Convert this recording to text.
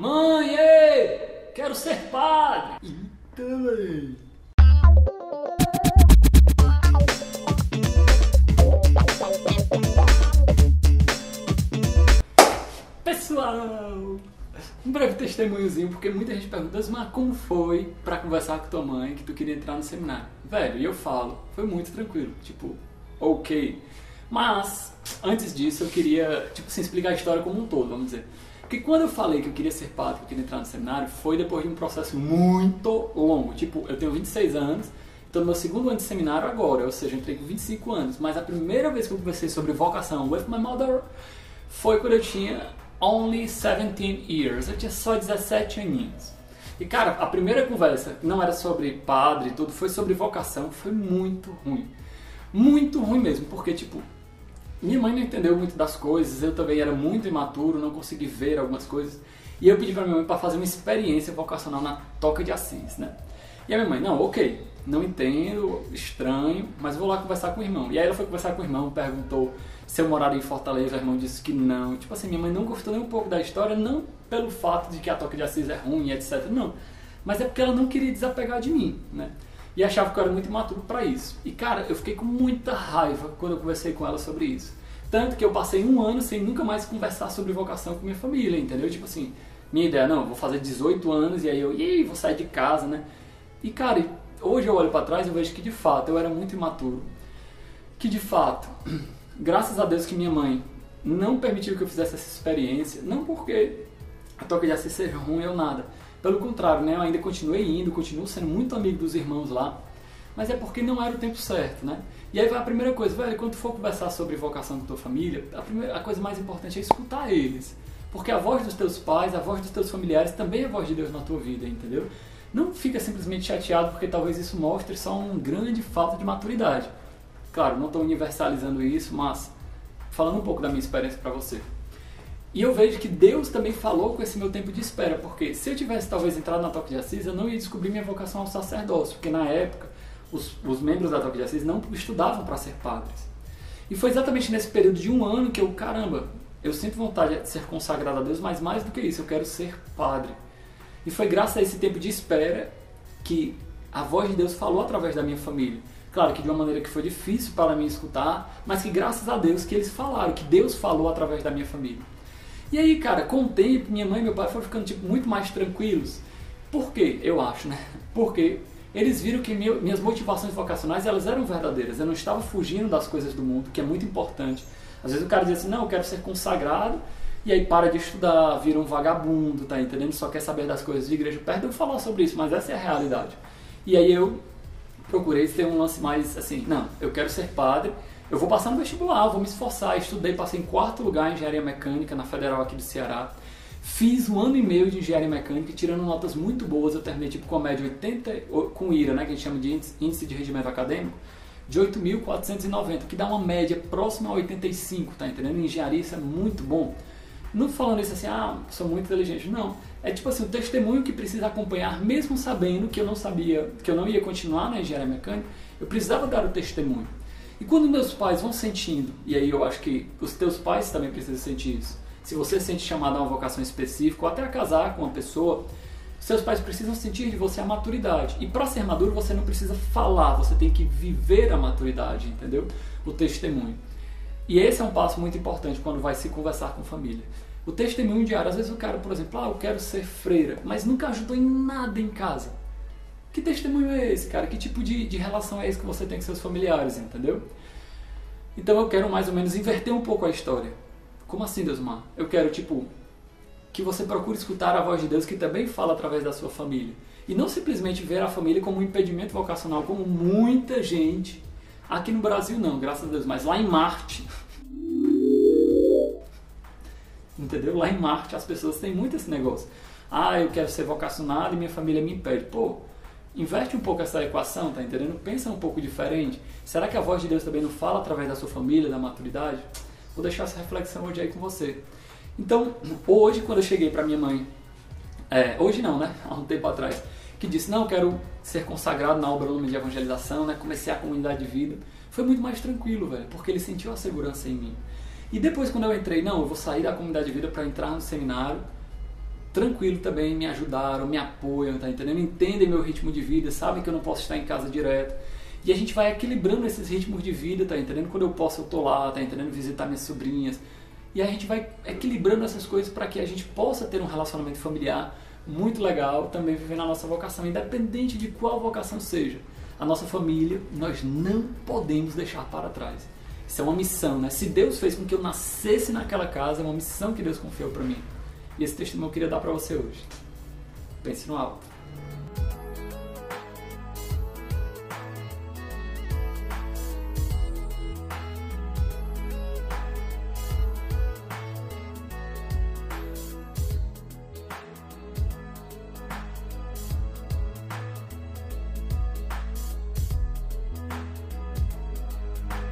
Mãe, ei, quero ser padre. Eita, véi. Pessoal, um breve testemunhozinho, porque muita gente pergunta, mas como foi pra conversar com tua mãe que tu queria entrar no seminário? Velho, e eu falo, foi muito tranquilo, tipo, ok. Mas, antes disso, eu queria, explicar a história como um todo, vamos dizer. Porque quando eu falei que eu queria ser padre, que eu queria entrar no seminário, foi depois de um processo muito longo. Tipo, eu tenho 26 anos, estou no meu segundo ano de seminário agora, ou seja, eu entrei com 25 anos. Mas a primeira vez que eu conversei sobre vocação with my mother foi quando eu tinha only 17 years, eu tinha só 17 aninhos. E cara, a primeira conversa não era sobre padre e tudo, foi sobre vocação, foi muito ruim. Muito ruim mesmo, porque tipo, minha mãe não entendeu muito das coisas, eu também era muito imaturo, não consegui ver algumas coisas. E eu pedi pra minha mãe para fazer uma experiência vocacional na Toca de Assis, né? E a minha mãe, não, ok, não entendo, estranho, mas vou lá conversar com o irmão. E aí ela foi conversar com o irmão, perguntou se eu moraria em Fortaleza, o irmão disse que não. Tipo assim, minha mãe não gostou nem um pouco da história, não pelo fato de que a Toca de Assis é ruim, etc, não. Mas é porque ela não queria desapegar de mim, né? E achava que eu era muito imaturo pra isso. E cara, eu fiquei com muita raiva quando eu conversei com ela sobre isso. Tanto que eu passei um ano sem nunca mais conversar sobre vocação com minha família, entendeu? Tipo assim, minha ideia, não, vou fazer 18 anos e aí eu vou sair de casa, né? E cara, hoje eu olho pra trás e vejo que de fato eu era muito imaturo. Que de fato, graças a Deus que minha mãe não permitiu que eu fizesse essa experiência, não porque a Toca de Assis seja ruim ou nada. Pelo contrário, né? Eu ainda continuei indo, continuo sendo muito amigo dos irmãos lá, mas é porque não era o tempo certo, né? E aí vai a primeira coisa, velho, quando tu for conversar sobre vocação com tua família, a coisa mais importante é escutar eles. Porque a voz dos teus pais, a voz dos teus familiares também é a voz de Deus na tua vida, entendeu? Não fica simplesmente chateado porque talvez isso mostre só uma grande falta de maturidade. Claro, não estou universalizando isso, mas falando um pouco da minha experiência para você. E eu vejo que Deus também falou com esse meu tempo de espera, porque se eu tivesse talvez entrado na Toca de Assis, eu não ia descobrir minha vocação ao sacerdócio, porque na época os membros da Toca de Assis não estudavam para ser padres. E foi exatamente nesse período de um ano que eu sinto vontade de ser consagrado a Deus, mas mais do que isso, eu quero ser padre. E foi graças a esse tempo de espera que a voz de Deus falou através da minha família. Claro que de uma maneira que foi difícil para mim escutar, mas que graças a Deus que eles falaram, que Deus falou através da minha família. E aí, cara, com o tempo, minha mãe e meu pai foram ficando muito mais tranquilos. Por quê? Eu acho, né? Porque eles viram que minhas motivações vocacionais, elas eram verdadeiras. Eu não estava fugindo das coisas do mundo, que é muito importante. Às vezes o cara diz assim, não, eu quero ser consagrado, e aí para de estudar, vira um vagabundo, tá entendendo? Só quer saber das coisas de igreja. Perdão falar sobre isso, mas essa é a realidade. E aí eu procurei ter um lance mais assim, não, eu quero ser padre, eu vou passar no vestibular, vou me esforçar, estudei, passei em 4º lugar em engenharia mecânica na Federal aqui do Ceará. Fiz 1 ano e meio de engenharia mecânica, tirando notas muito boas, eu terminei tipo com a média 80, com IRA, né, que a gente chama de índice de rendimento acadêmico, de 8.490, que dá uma média próxima a 85, tá entendendo? Em engenharia isso é muito bom. Não falando isso assim, sou muito inteligente, não. É tipo assim, o testemunho que precisa acompanhar, mesmo sabendo que eu não sabia, que eu não ia continuar na engenharia mecânica, eu precisava dar o testemunho. E quando meus pais vão sentindo, e aí eu acho que os teus pais também precisam sentir isso, se você sente chamado a uma vocação específica, ou até a casar com uma pessoa, seus pais precisam sentir de você a maturidade. E para ser maduro você não precisa falar, você tem que viver a maturidade, entendeu? O testemunho. E esse é um passo muito importante quando vai se conversar com família. O testemunho diário, às vezes o cara, por exemplo, eu quero ser freira, mas nunca ajudou em nada em casa. Que testemunho é esse, cara? Que tipo de relação é esse que você tem com seus familiares, entendeu? Então eu quero mais ou menos inverter um pouco a história. Como assim, Deusmar? Eu quero, que você procure escutar a voz de Deus que também fala através da sua família. E não simplesmente ver a família como um impedimento vocacional, como muita gente. Aqui no Brasil não, graças a Deus, mas lá em Marte. Entendeu? Lá em Marte as pessoas têm muito esse negócio. Eu quero ser vocacionado e minha família me impede. Pô, inverte um pouco essa equação, tá entendendo? Pensa um pouco diferente. Será que a voz de Deus também não fala através da sua família, da maturidade? Vou deixar essa reflexão hoje aí com você. Então, hoje quando eu cheguei pra minha mãe, hoje não, né? Há um tempo atrás, que disse, não, eu quero ser consagrado na obra Lume de Evangelização, né? Comecei a comunidade de vida. Foi muito mais tranquilo, velho, porque ele sentiu a segurança em mim. E depois quando eu entrei, não, eu vou sair da comunidade de vida para entrar no seminário, tranquilo também, me ajudaram, me apoiam, tá entendendo? Entendem meu ritmo de vida, sabem que eu não posso estar em casa direto. E a gente vai equilibrando esses ritmos de vida, tá entendendo? Quando eu posso, eu tô lá, tá entendendo? Visitar minhas sobrinhas. E a gente vai equilibrando essas coisas para que a gente possa ter um relacionamento familiar muito legal, também vivendo a nossa vocação, independente de qual vocação seja. A nossa família, nós não podemos deixar para trás. Isso é uma missão, né? Se Deus fez com que eu nascesse naquela casa, é uma missão que Deus confiou para mim. E esse testemunho eu queria dar para você hoje. Pense no alto.